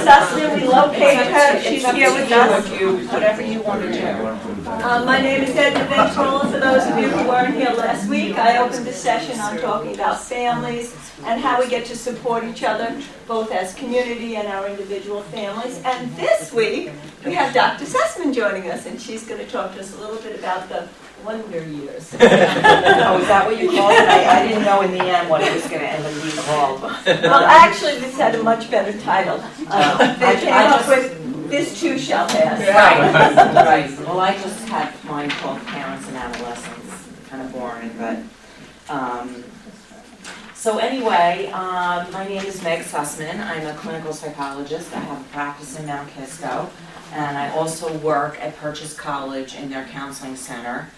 Sussman. We located her. She's here with us. Whatever you want to do. My name is Edna Ventrola. For those of you who weren't here last week, I opened a session on talking about families and how we get to support each other, both as community and our individual families. And this week, we have Dr. Sussman joining us, and she's going to talk to us a little bit about the wonder years. Oh, is that what you called it? I didn't know in the end what it was going to end up being called. Well, actually, this had a much better title. They came up with "This Too Shall Pass." Right. Well, I just had mine called Parents and Adolescents. Kind of boring, but... So anyway, my name is Meg Sussman. I'm a clinical psychologist. I have a practice in Mount Kisco, and I also work at Purchase College in their counseling center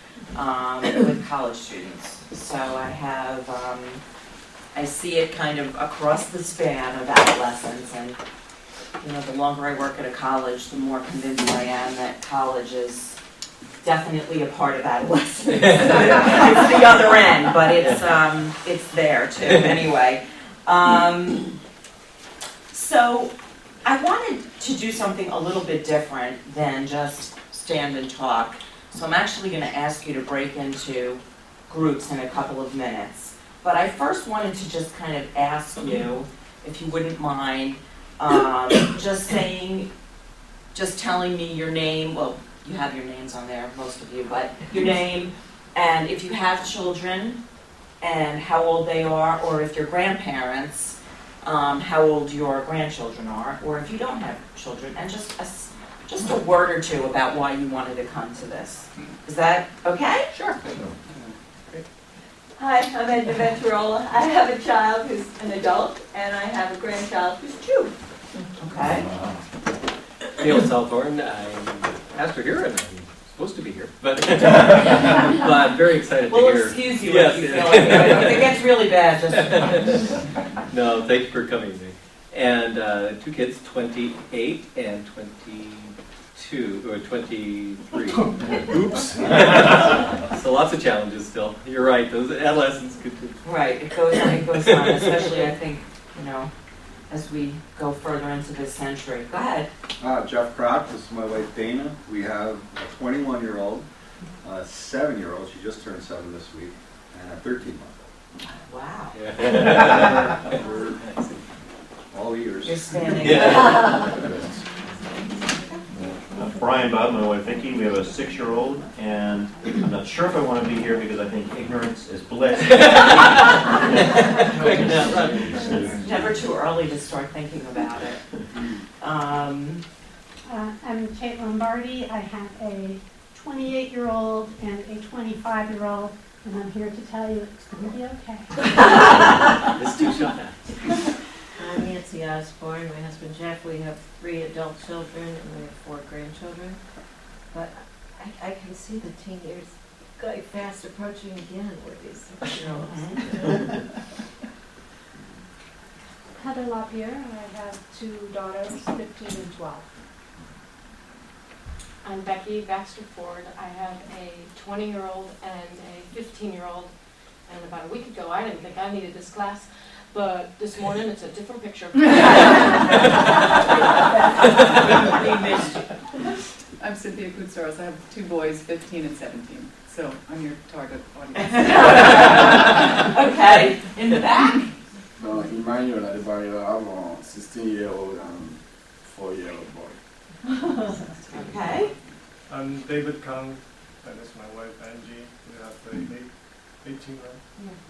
with college students. So I have, I see it kind of across the span of adolescence, and you know, the longer I work at a college, the more convinced I am that college is definitely a part of adolescence. It's the other end, but it's there too. Anyway, so I wanted to do something a little bit different than just stand and talk. So I'm actually going to ask you to break into groups in a couple of minutes. But I first wanted to just kind of ask you, if you wouldn't mind, just telling me your name. Well, you have your names on there, most of you, but your name, and if you have children, and how old they are, or if you're grandparents, how old your grandchildren are, or if you don't have children, and just a word or two about why you wanted to come to this. Is that okay? Sure. Hi, I'm Edna Ventrola. I have a child who's an adult, and I have a grandchild who's 2. Okay. Neil Southorn. I'm pastor here, and I'm supposed to be here, but I'm very excited to hear. We'll excuse you if you feel like it. If it gets really bad, just... No, thank you for coming, Nick. And 2 kids, 28 and 22, or 23. Oops. So lots of challenges still. You're right, those adolescents could do. Right, it goes on, especially, I think, you know, as we go further into this century. Go ahead. Jeff Kroc, this is my wife Dana. We have a 21-year-old, a 7-year-old, she just turned 7 this week, and a 13-month-old. Wow. Yeah. We're all ears. You're standing. Brian Bob, my wife Vicki, we have a 6-year-old, and I'm not sure if I want to be here because I think ignorance is bliss. It's never too early to start thinking about it. I'm Kate Lombardi. I have a 28-year-old and a 25-year-old, and I'm here to tell you it's going to be okay. This too shall pass. I'm Nancy Osborne, my husband Jeff. We have 3 adult children and we have 4 grandchildren. But I can see the teen years going fast approaching again with these 6-year-olds. Heather LaPierre. I have 2 daughters, 15 and 12. I'm Becky Baxter Ford. I have a 20-year-old and a 15-year-old. And about a week ago, I didn't think I needed this class. But this morning, it's a different picture. I'm Cynthia Koutsaros. I have 2 boys, 15 and 17. So I'm your target audience. Okay, in the back. Emmanuel Adebayo, I'm a 16-year-old and 4-year-old boy. Okay. I'm David Kang, and this is my wife Angie. We have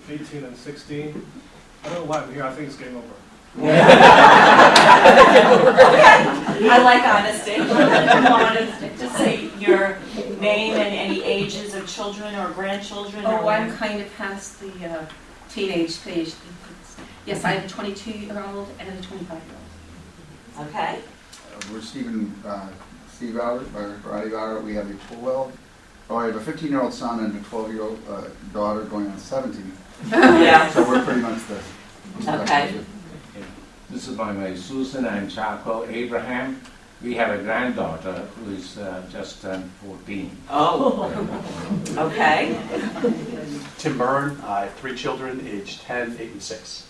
18 and 16. I don't know why I'm here. I think it's game over. I like honesty. You wanted to say your name and any ages of children or grandchildren? Oh, I'm kind of past the teenage stage. Yes, I have a 22-year-old and a 25-year-old. Okay. We're Steve Albert, Roddy Albert. We have a 15-year-old son and a 12-year-old daughter going on 17. Yeah. So we're pretty much the... Okay. This is my wife Susan and Chaco Abraham. We have a granddaughter who is just turned 14. Oh. Okay. Tim Byrne, 3 children, aged 10, 8, and 6.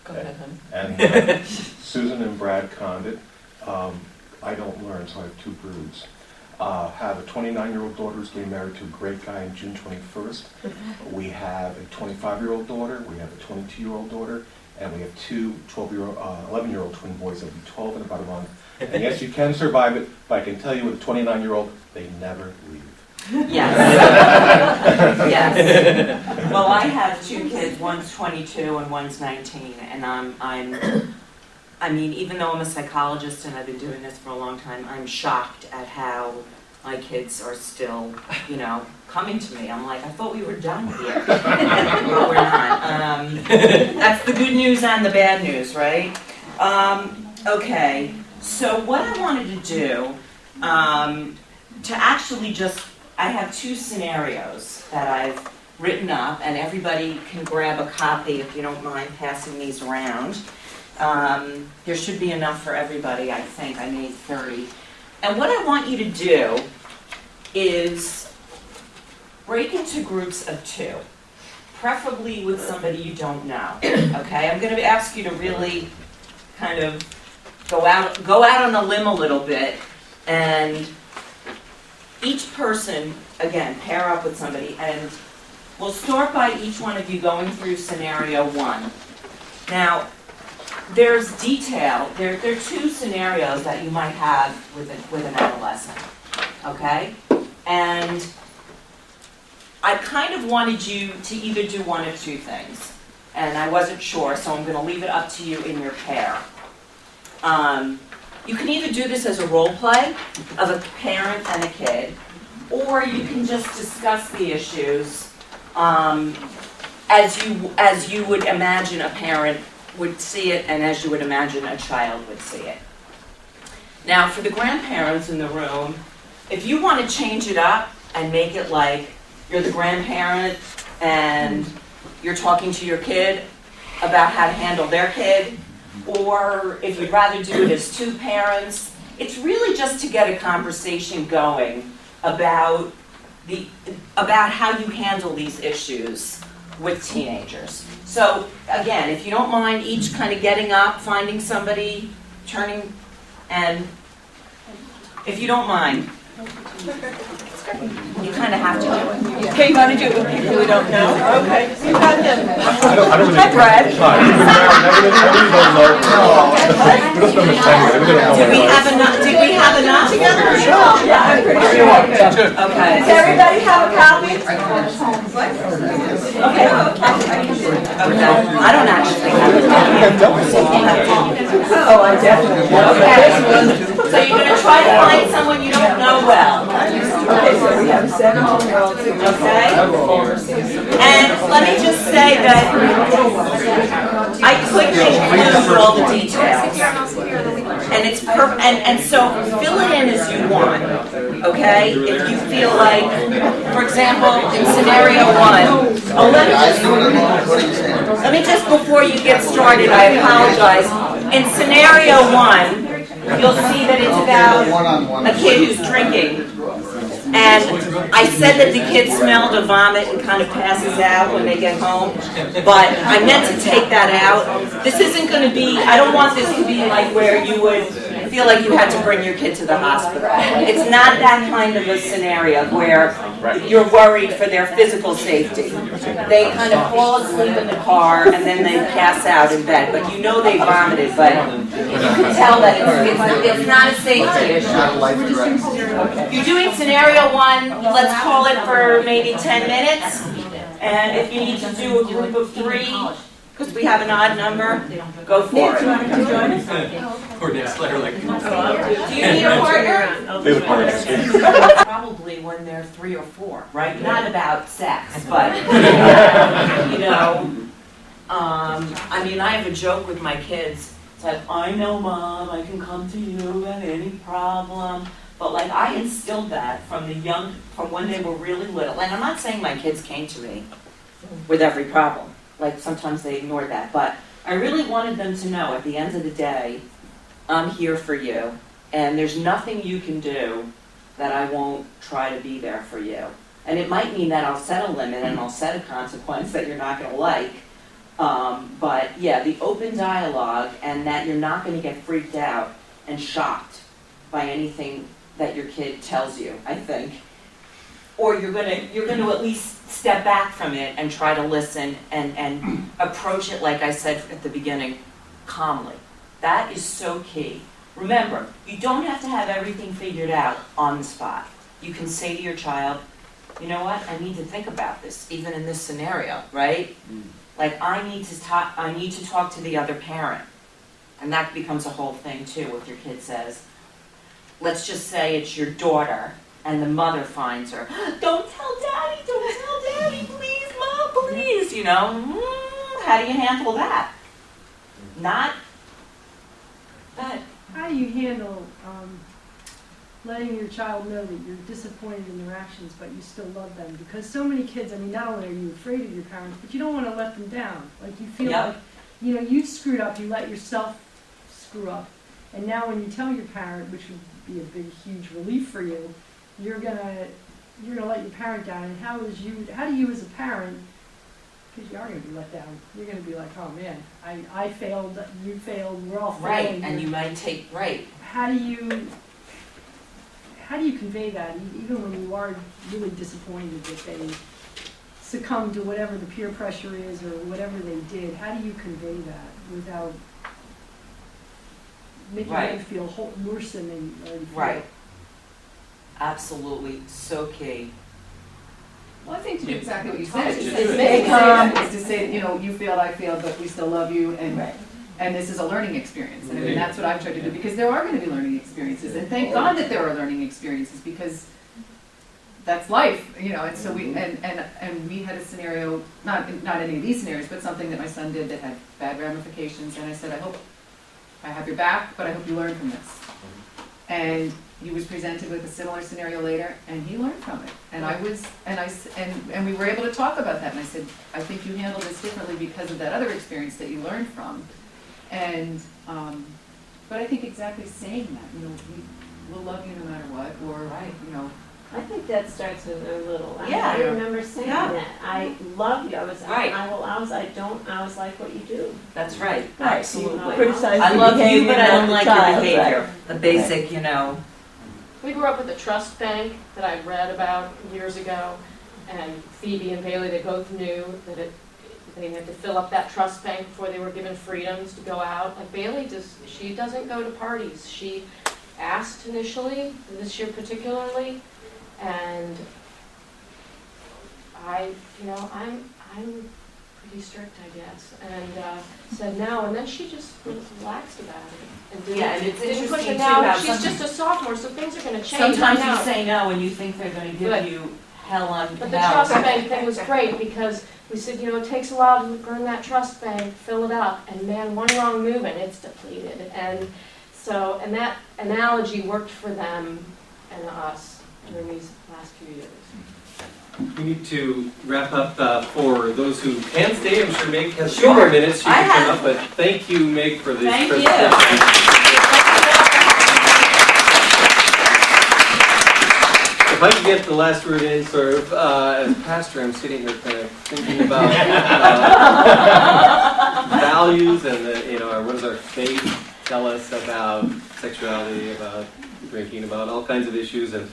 Go ahead, honey. And Susan and Brad Condit. I don't learn, so I have two broods. Have a 29-year-old daughter who's getting married to a great guy on June 21st. We have a 25-year-old daughter, we have a 22-year-old daughter, and we have two 11-year-old twin boys that'll be 12 in about a month. And yes, you can survive it, but I can tell you with a 29-year-old, they never leave. Yes. Yes. Well, I have two kids, one's 22 and one's 19, and I mean, even though I'm a psychologist and I've been doing this for a long time, I'm shocked at how my kids are still, you know, coming to me. I'm like, I thought we were done here. But we're not. That's the good news and the bad news, right? Okay, so what I wanted to do, to actually just, I have two scenarios that I've written up, and everybody can grab a copy if you don't mind passing these around. There should be enough for everybody, I think. I made 30. And what I want you to do is break into groups of 2, preferably with somebody you don't know. Okay? I'm going to ask you to really kind of go out on a limb a little bit, and each person, again, pair up with somebody, and we'll start by each one of you going through scenario 1. Now, there's detail. There are 2 scenarios that you might have with an adolescent, okay? And I kind of wanted you to either do one of 2 things, and I wasn't sure, so I'm going to leave it up to you in your pair. You can either do this as a role play of a parent and a kid, or you can just discuss the issues as you would imagine a parent would see it, and as you would imagine a child would see it. Now, for the grandparents in the room, if you want to change it up and make it like you're the grandparent and you're talking to your kid about how to handle their kid, or if you'd rather do it as 2 parents, it's really just to get a conversation going about how you handle these issues with teenagers. So again, if you don't mind each kind of getting up, finding somebody, turning, and if you don't mind, you kind of have to do it. Okay, you want to do it with people who don't know? Okay, you got them. Hi, Brad. Did we have enough together? Yeah, I'm pretty sure. Okay. Does everybody have a copy? Okay. Okay. I don't actually have a copy. Oh, I definitely do. Okay. So you're going to try to find someone you don't know well. Okay, so we have a 17-year-old. Okay? And let me just say that I couldn't include all the details. And it's and so fill it in as you want. Okay? If you feel like, for example, in scenario 1, let me just before you get started, I apologize. In scenario 1, you'll see that it's about a kid who's drinking. And I said that the kid smelled a vomit and kind of passes out when they get home, but I meant to take that out. This isn't going to be, I don't want this to be like where you would feel like you had to bring your kid to the hospital. It's not that kind of a scenario where you're worried for their physical safety. They kind of fall asleep in the car and then they pass out in bed, but you know they vomited, but you can tell that it's not a safety issue. You're doing scenario 1, let's call it for maybe 10 minutes, and if you need to do a group of 3, because we have an odd number, go for it. Do you want to come join us? Or next letter, like. Do you need a partner? They would partner. Probably when they're 3 or 4, right? Not about sex, but, you know, I mean, I have a joke with my kids. It's like, I know, Mom, I can come to you at any problem. But like, I instilled that from when they were really little. And I'm not saying my kids came to me with every problem. Like, sometimes they ignored that. But I really wanted them to know, at the end of the day, I'm here for you. And there's nothing you can do that I won't try to be there for you. And it might mean that I'll set a limit and I'll set a consequence that you're not going to like. But yeah, the open dialogue and that you're not going to get freaked out and shocked by anything that your kid tells you, I think. Or you're going to at least step back from it and try to listen and approach it, like I said at the beginning, calmly. That is so key. Remember, you don't have to have everything figured out on the spot. You can say to your child, you know what, I need to think about this, even in this scenario, right? Like, I need to talk to the other parent. And that becomes a whole thing too, if your kid says, let's just say it's your daughter, and the mother finds her, don't tell daddy, please, mom, please, you know, how do you handle that? Not, how do you handle letting your child know that you're disappointed in their actions, but you still love them? Because so many kids, I mean, not only are you afraid of your parents, but you don't want to let them down. Like, you feel like, you know, you screwed up, you let yourself screw up. And now when you tell your parent, which would be a big, huge relief for you, you're gonna let your parent down. And how do you as a parent, because you are going to be let down, you're going to be like, oh man, I failed, you failed, we're all failing. right, and you might take, right. How do you convey that, even when you are really disappointed that they succumbed to whatever the peer pressure is or whatever they did? How do you convey that without making them feel worse than they already feel? Right. Absolutely, so key. Well, I think to do exactly what you said, Is to say, you know, you failed, I failed, but we still love you, and this is a learning experience. And I mean, that's what I've tried to do, because there are going to be learning experiences, and thank God that there are learning experiences, because that's life, you know. And so we we had a scenario, not any of these scenarios, but something that my son did that had bad ramifications, and I said, I hope I have your back, but I hope you learn from this. And he was presented with a similar scenario later, and he learned from it. And and we were able to talk about that. And I said, I think you handled this differently because of that other experience that you learned from. And but I think exactly saying that, you know, we'll love you no matter what, or you know. I think that starts when they're little. Yeah. I remember saying that. I love you. I was like what you do. That's right. Right. Absolutely. Criticize I the love you, behavior, but I don't not the like child, your behavior. right. The basic, you know. We grew up with a trust bank that I read about years ago, and Phoebe and Bailey, they both knew that they had to fill up that trust bank before they were given freedoms to go out. Like Bailey, she doesn't go to parties. She asked initially, this year particularly, and I'm pretty strict, I guess, and said no, and then she just relaxed about it. And And it's didn't push interesting it. too Now how she's just a sophomore, so things are going to change. sometimes now. you say no and you think they're going to give you hell on hell. But the trust bank thing was great, because we said, you know, it takes a while to earn that trust bank, fill it up, and man, one wrong move and it's depleted. And so, and that analogy worked for them and us during these last few years. We need to wrap up for those who can stay. I'm sure Meg has a few more minutes. She can come up, but thank you, Meg, for this presentation. If I could get the last word in, sort of, as pastor, I'm sitting here kind of thinking about values and what does our faith tell us about sexuality, about drinking, about all kinds of issues. And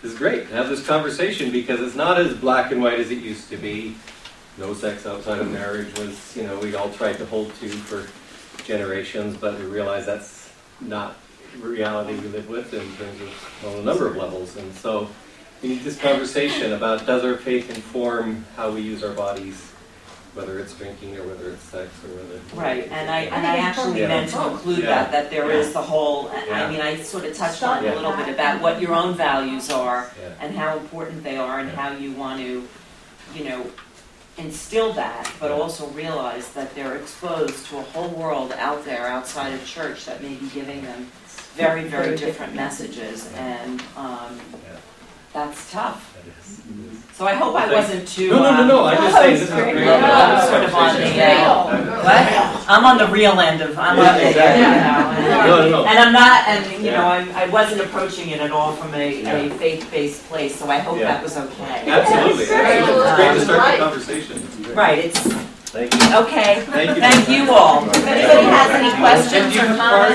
it's great to have this conversation because it's not as black and white as it used to be. No sex outside of marriage was, we all tried to hold to for generations, but we realize that's not reality we live with in terms of a number of levels. And so we need this conversation about, does our faith inform how we use our bodies, whether it's drinking or whether it's sex or whether... Right, and I actually meant to include that there is the whole, I mean, I sort of touched on it a little bit about what your own values are and how important they are and how you want to, instill that, but also realize that they're exposed to a whole world out there outside of church that may be giving them very, very different messages, and that's tough. So I hope I wasn't too... No, I just say this is great. I'm sort of on the... what? I'm on the real end of... I'm on the... And I'm not, I wasn't approaching it at all from a faith-based place, so I hope that was okay. Absolutely. It's great to start the conversation. Right, Thank you. Okay, Thank you. thank you all. If anybody has any questions or comments?